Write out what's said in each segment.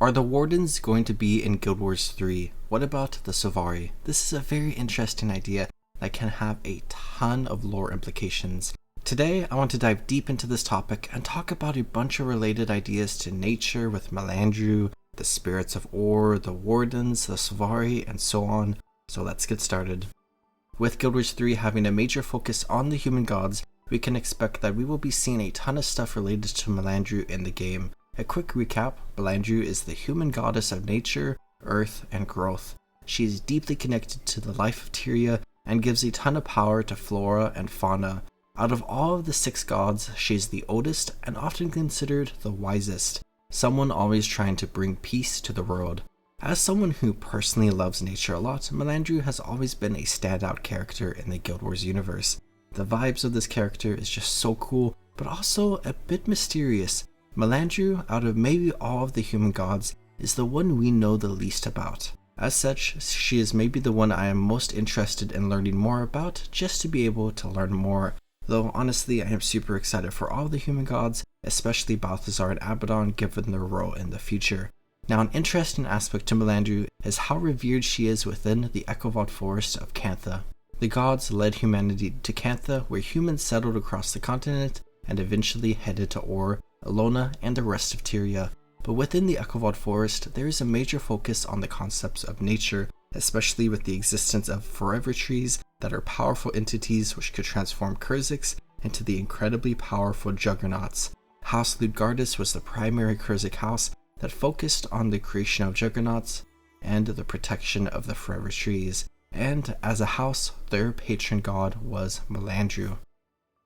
Are the Wardens going to be in Guild Wars 3? What about the Sylvari? This is a very interesting idea that can have a ton of lore implications. Today, I want to dive deep into this topic and talk about a bunch of related ideas to nature with Melandru, the spirits of ore, the Wardens, the Sylvari, and so on. So let's get started. With Guild Wars 3 having a major focus on the human gods, we can expect that we will be seeing a ton of stuff related to Melandru in the game. A quick recap, Melandru is the human goddess of nature, earth, and growth. She is deeply connected to the life of Tyria and gives a ton of power to flora and fauna. Out of all of the 6 gods, she is the oldest and often considered the wisest, someone always trying to bring peace to the world. As someone who personally loves nature a lot, Melandru has always been a standout character in the Guild Wars universe. The vibes of this character is just so cool, but also a bit mysterious. Melandru, out of maybe all of the human gods, is the one we know the least about. As such, she is maybe the one I am most interested in learning more about, just to be able to learn more. Though honestly, I am super excited for all the human gods, especially Balthazar and Abaddon, given their role in the future. Now, an interesting aspect to Melandru is how revered she is within the Echovault Forest of Cantha. The gods led humanity to Cantha, where humans settled across the continent and eventually headed to Ur, Elona, and the rest of Tyria. But within the Echovault Forest, there is a major focus on the concepts of nature, especially with the existence of forever trees that are powerful entities which could transform Kurziks into the incredibly powerful juggernauts. House Ludgardis was the primary Kurzik house that focused on the creation of juggernauts and the protection of the forever trees, and as a house, their patron god was Melandru.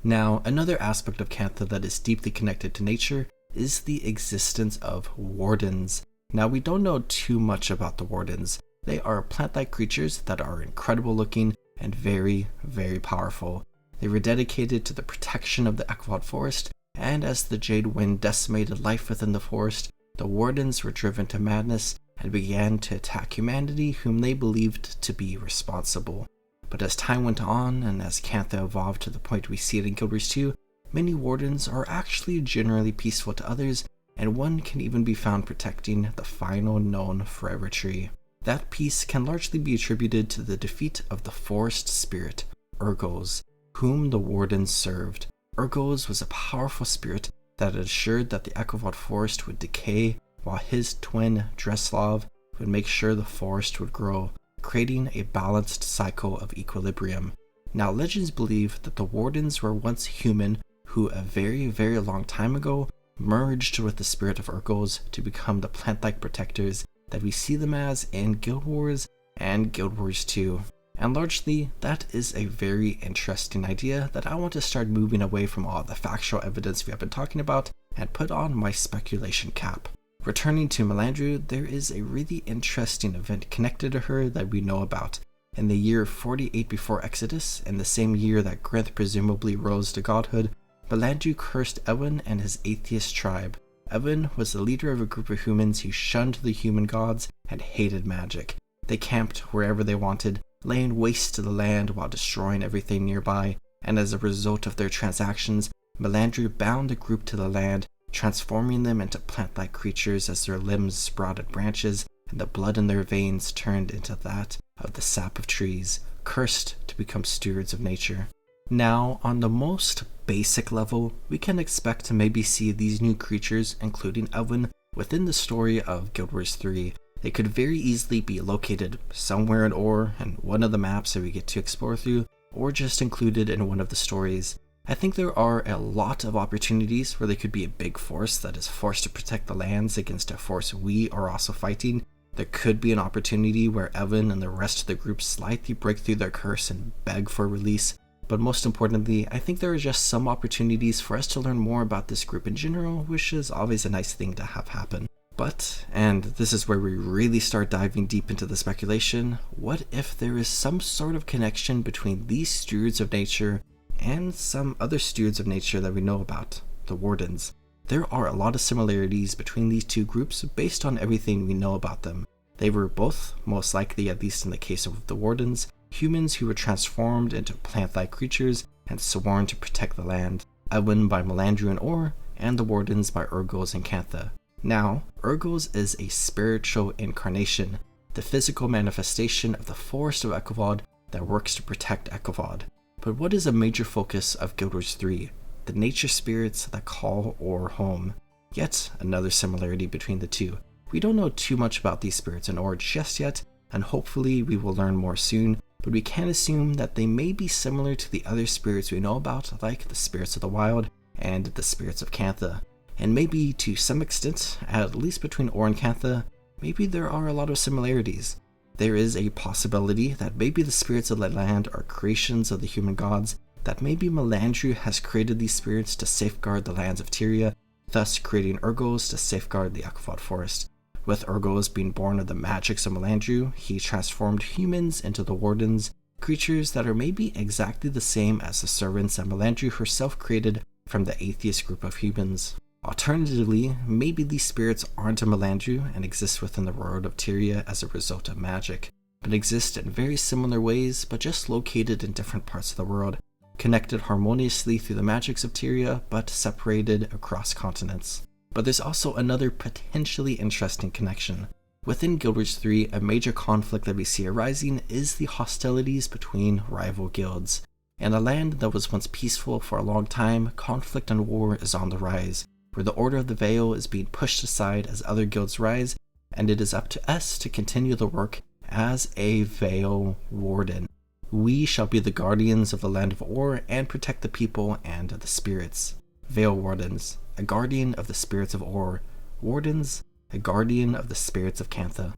Now, another aspect of Cantha that is deeply connected to nature is the existence of Wardens. Now, we don't know too much about the Wardens. They are plant-like creatures that are incredible looking and very, very powerful. They were dedicated to the protection of the Echovault Forest, and as the Jade Wind decimated life within the forest, the Wardens were driven to madness and began to attack humanity whom they believed to be responsible. But as time went on, and as Cantha evolved to the point we see it in Guild Wars 2, many Wardens are actually generally peaceful to others, and one can even be found protecting the final known forever tree. That peace can largely be attributed to the defeat of the forest spirit, Urgos, whom the Wardens served. Urgos was a powerful spirit that assured that the Echovault Forest would decay, while his twin, Dreslov, would make sure the forest would grow, creating a balanced cycle of equilibrium. Now, legends believe that the Wardens were once human who a very, very long time ago merged with the spirit of Urgos to become the plant-like protectors that we see them as in Guild Wars and Guild Wars 2. And largely, that is a very interesting idea that I want to start moving away from all the factual evidence we have been talking about and put on my speculation cap. Returning to Melandru, there is a really interesting event connected to her that we know about. In the year 48 before Exodus, in the same year that Grinth presumably rose to godhood, Melandru cursed Ewen and his atheist tribe. Ewen was the leader of a group of humans who shunned the human gods and hated magic. They camped wherever they wanted, laying waste to the land while destroying everything nearby, and as a result of their transactions, Melandru bound the group to the land, transforming them into plant-like creatures as their limbs sprouted branches and the blood in their veins turned into that of the sap of trees, cursed to become stewards of nature. Now, on the most basic level, we can expect to maybe see these new creatures, including Ewen, within the story of Guild Wars 3. They could very easily be located somewhere in Ur and one of the maps that we get to explore through, or just included in one of the stories. I think there are a lot of opportunities where they could be a big force that is forced to protect the lands against a force we are also fighting. There could be an opportunity where Ewen and the rest of the group slightly break through their curse and beg for release. But most importantly, I think there are just some opportunities for us to learn more about this group in general, which is always a nice thing to have happen. But, and this is where we really start diving deep into the speculation, what if there is some sort of connection between these stewards of nature and some other stewards of nature that we know about, the Wardens? There are a lot of similarities between these two groups based on everything we know about them. They were both, most likely at least in the case of the Wardens, humans who were transformed into plant-like creatures and sworn to protect the land. Ewen by Melandru and Ur, and the Wardens by Urgos and Cantha. Now, Urgos is a spiritual incarnation, the physical manifestation of the Forest of Ekovod that works to protect Ekovod. But what is a major focus of Guild Wars 3? The nature spirits that call Or home. Yet another similarity between the two. We don't know too much about these spirits in Or just yet, and hopefully we will learn more soon, but we can assume that they may be similar to the other spirits we know about, like the spirits of the wild and the spirits of Cantha. And maybe to some extent, at least between Or and Cantha, maybe there are a lot of similarities. There is a possibility that maybe the spirits of the land are creations of the human gods, that maybe Melandru has created these spirits to safeguard the lands of Tyria, thus creating Urgos to safeguard the Ekovod Forest. With Urgos being born of the magics of Melandru, he transformed humans into the Wardens, creatures that are maybe exactly the same as the servants that Melandru herself created from the atheist group of humans. Alternatively, maybe these spirits aren't a Melandru and exist within the world of Tyria as a result of magic, but exist in very similar ways, but just located in different parts of the world, connected harmoniously through the magics of Tyria, but separated across continents. But there's also another potentially interesting connection. Within Guild Wars 3, a major conflict that we see arising is the hostilities between rival guilds. In a land that was once peaceful for a long time, conflict and war is on the rise, where the Order of the Veil is being pushed aside as other guilds rise, and it is up to us to continue the work as a Veil Warden. We shall be the guardians of the land of Or and protect the people and the spirits. Veil Wardens, a guardian of the spirits of Or. Wardens, a guardian of the spirits of Cantha.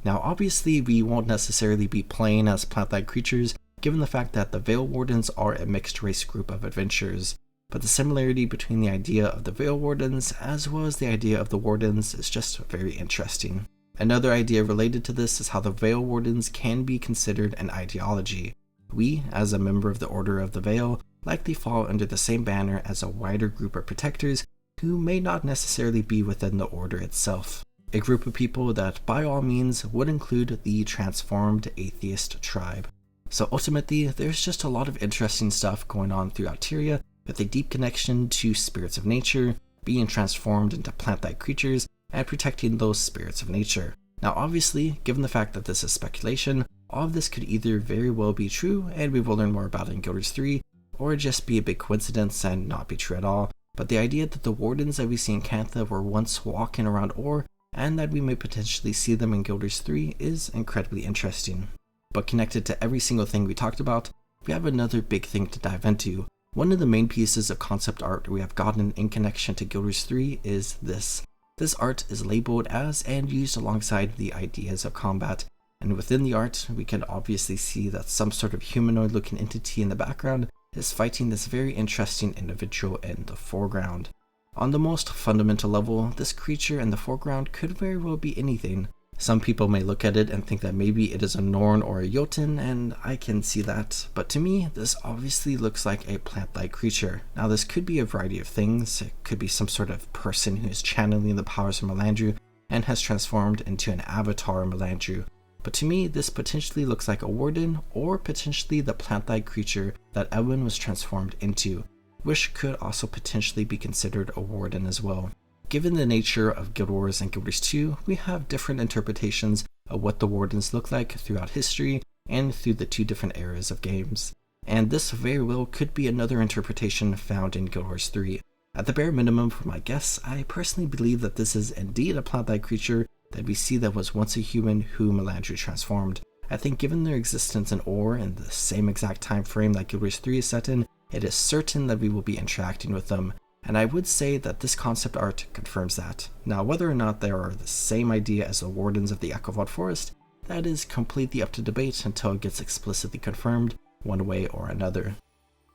Now obviously we won't necessarily be playing as plant-like creatures, given the fact that the Veil Wardens are a mixed race group of adventurers, but the similarity between the idea of the Veil Wardens as well as the idea of the Wardens is just very interesting. Another idea related to this is how the Veil Wardens can be considered an ideology. We, as a member of the Order of the Veil, likely fall under the same banner as a wider group of protectors who may not necessarily be within the Order itself. A group of people that by all means would include the transformed atheist tribe. So ultimately, there's just a lot of interesting stuff going on throughout Tyria, with a deep connection to spirits of nature, being transformed into plant-like creatures, and protecting those spirits of nature. Now obviously, given the fact that this is speculation, all of this could either very well be true, and we will learn more about it in Guild Wars 3, or just be a big coincidence and not be true at all. But the idea that the Wardens that we see in Cantha were once walking around Or, and that we may potentially see them in Guild Wars 3 is incredibly interesting. But connected to every single thing we talked about, we have another big thing to dive into. One of the main pieces of concept art we have gotten in connection to Guild Wars 3 is this. This art is labeled as and used alongside the ideas of combat, and within the art we can obviously see that some sort of humanoid looking entity in the background is fighting this very interesting individual in the foreground. On the most fundamental level, this creature in the foreground could very well be anything. Some people may look at it and think that maybe it is a Norn or a Jotun, and I can see that, but to me, this obviously looks like a plant-like creature. Now this could be a variety of things. It could be some sort of person who is channeling the powers of Melandru and has transformed into an avatar of Melandru. But to me, this potentially looks like a Warden, or potentially the plant-like creature that Edwin was transformed into, which could also potentially be considered a Warden as well. Given the nature of Guild Wars and Guild Wars 2, we have different interpretations of what the Wardens look like throughout history and through the two different eras of games. And this very well could be another interpretation found in Guild Wars 3. At the bare minimum for my guess, I personally believe that this is indeed a plant-like creature that we see that was once a human who Melandru transformed. I think given their existence in Or in the same exact time frame that Guild Wars 3 is set in, it is certain that we will be interacting with them. And I would say that this concept art confirms that. Now, whether or not they are the same idea as the Wardens of the Ekovod Forest, that is completely up to debate until it gets explicitly confirmed one way or another.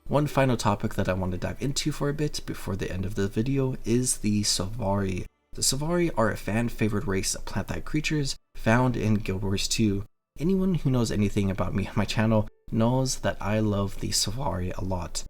One final topic that I want to dive into for a bit before the end of the video is the Sylvari. The Sylvari are a fan-favorite race of plant-like creatures found in Guild Wars 2. Anyone who knows anything about me and my channel knows that I love the Sylvari a lot.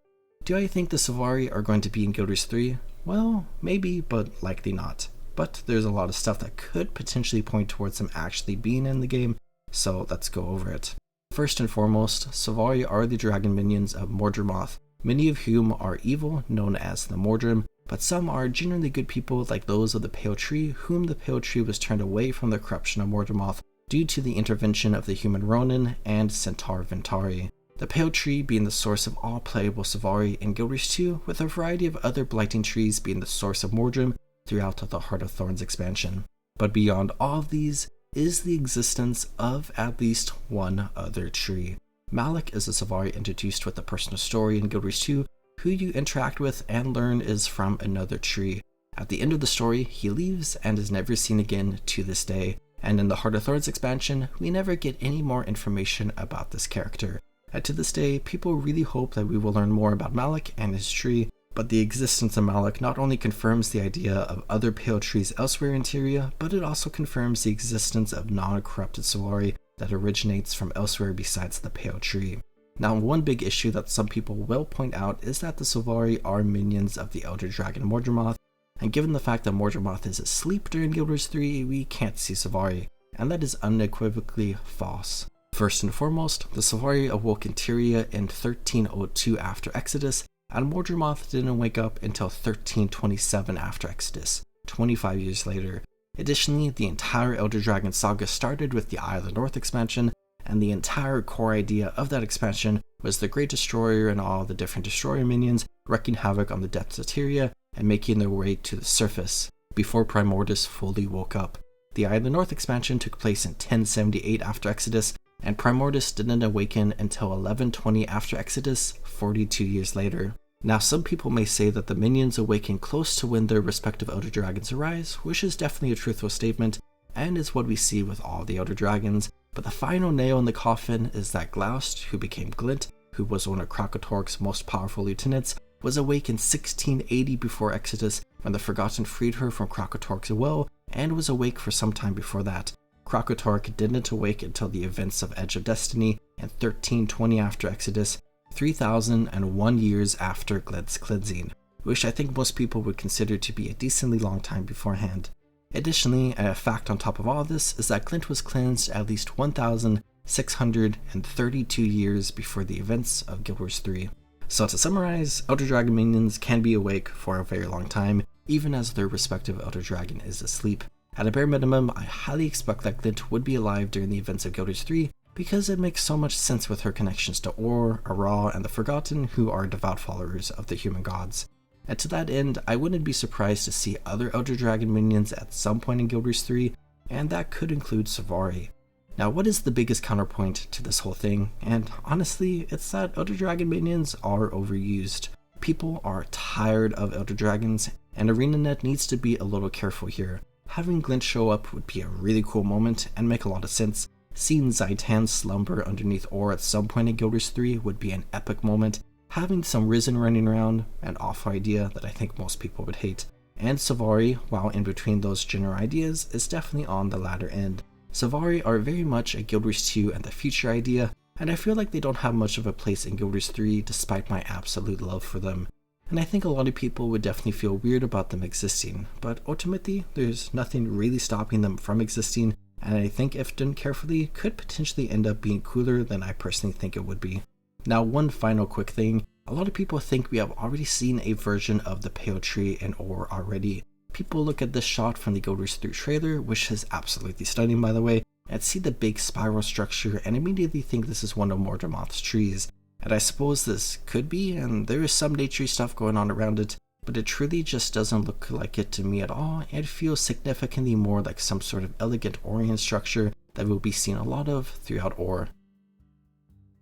Do I think the Sylvari are going to be in Guild Wars 3? Well, maybe, but likely not. But there's a lot of stuff that could potentially point towards them actually being in the game, so let's go over it. First and foremost, Sylvari are the dragon minions of Mordremoth, many of whom are evil, known as the Mordrim, but some are generally good people like those of the Pale Tree, whom the Pale Tree was turned away from the corruption of Mordemoth due to the intervention of the human Ronin and Centaur Ventari. The Pale Tree being the source of all playable Sylvari in Guild Wars 2, with a variety of other blighting trees being the source of Mordrim throughout the Heart of Thorns expansion. But beyond all of these is the existence of at least one other tree. Malik is a Sylvari introduced with a personal story in Guild Wars 2, who you interact with and learn is from another tree. At the end of the story, he leaves and is never seen again to this day, and in the Heart of Thorns expansion, we never get any more information about this character. And to this day, people really hope that we will learn more about Malik and his tree, but the existence of Malik not only confirms the idea of other Pale Trees elsewhere in Tyria, but it also confirms the existence of non-corrupted Sylvari that originates from elsewhere besides the Pale Tree. Now, one big issue that some people will point out is that the Sylvari are minions of the Elder Dragon Mordemoth, and given the fact that Mordemoth is asleep during Guild Wars 3, we can't see Sylvari, and that is unequivocally false. First and foremost, the Sylvari awoke in Tyria in 1302 after Exodus, and Mordemoth didn't wake up until 1327 after Exodus, 25 years later. Additionally, the entire Elder Dragon saga started with the Eye of the North expansion, and the entire core idea of that expansion was the Great Destroyer and all the different Destroyer minions wreaking havoc on the depths of Tyria and making their way to the surface, before Primordus fully woke up. The Eye of the North expansion took place in 1078 after Exodus, and Primordus didn't awaken until 1120 after Exodus, 42 years later. Now, some people may say that the minions awaken close to when their respective Elder Dragons arise, which is definitely a truthful statement, and is what we see with all the Elder Dragons, but the final nail in the coffin is that Gloust, who became Glint, who was one of Krakatork's most powerful lieutenants, was awake in 1680 before Exodus when the Forgotten freed her from Krakatork's will, and was awake for some time before that. Krakatork didn't awake until the events of Edge of Destiny in 1320 after Exodus, 3001 years after Glint's cleansing, which I think most people would consider to be a decently long time beforehand. Additionally, a fact on top of all this is that Glint was cleansed at least 1,632 years before the events of Guild Wars 3. So to summarize, Elder Dragon minions can be awake for a very long time, even as their respective Elder Dragon is asleep. At a bare minimum, I highly expect that Glint would be alive during the events of Guild Wars 3, because it makes so much sense with her connections to Or, Ara, and the Forgotten, who are devout followers of the human gods. And to that end, I wouldn't be surprised to see other Elder Dragon minions at some point in Guild Wars 3, and that could include Sylvari. Now, what is the biggest counterpoint to this whole thing? And honestly, it's that Elder Dragon minions are overused. People are tired of Elder Dragons, and ArenaNet needs to be a little careful here. Having Glint show up would be a really cool moment and make a lot of sense. Seeing Zaitan slumber underneath Or at some point in Guild Wars 3 would be an epic moment. Having some Risen running around, an awful idea that I think most people would hate. And Sylvari, while in between those general ideas, is definitely on the latter end. Sylvari are very much a Guild Wars 2 and the future idea, and I feel like they don't have much of a place in Guild Wars 3 despite my absolute love for them. And I think a lot of people would definitely feel weird about them existing, but ultimately there's nothing really stopping them from existing, and I think if done carefully, could potentially end up being cooler than I personally think it would be. Now, one final quick thing, a lot of people think we have already seen a version of the Pale Tree in Or already. People look at this shot from the Guild Wars 3 trailer, which is absolutely stunning by the way, and see the big spiral structure and immediately think this is one of Mordemoth's trees. And I suppose this could be, and there is some naturey stuff going on around it, but it truly just doesn't look like it to me at all. It feels significantly more like some sort of elegant Orient structure that we'll be seeing a lot of throughout Or.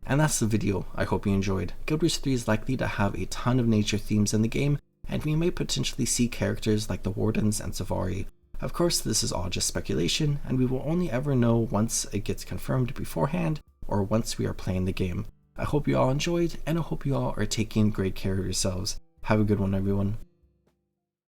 And that's the video. I hope you enjoyed. Guild Wars 3 is likely to have a ton of nature themes in the game, and we may potentially see characters like the Wardens and Sylvari. Of course, this is all just speculation, and we will only ever know once it gets confirmed beforehand, or once we are playing the game. I hope you all enjoyed, and I hope you all are taking great care of yourselves. Have a good one, everyone.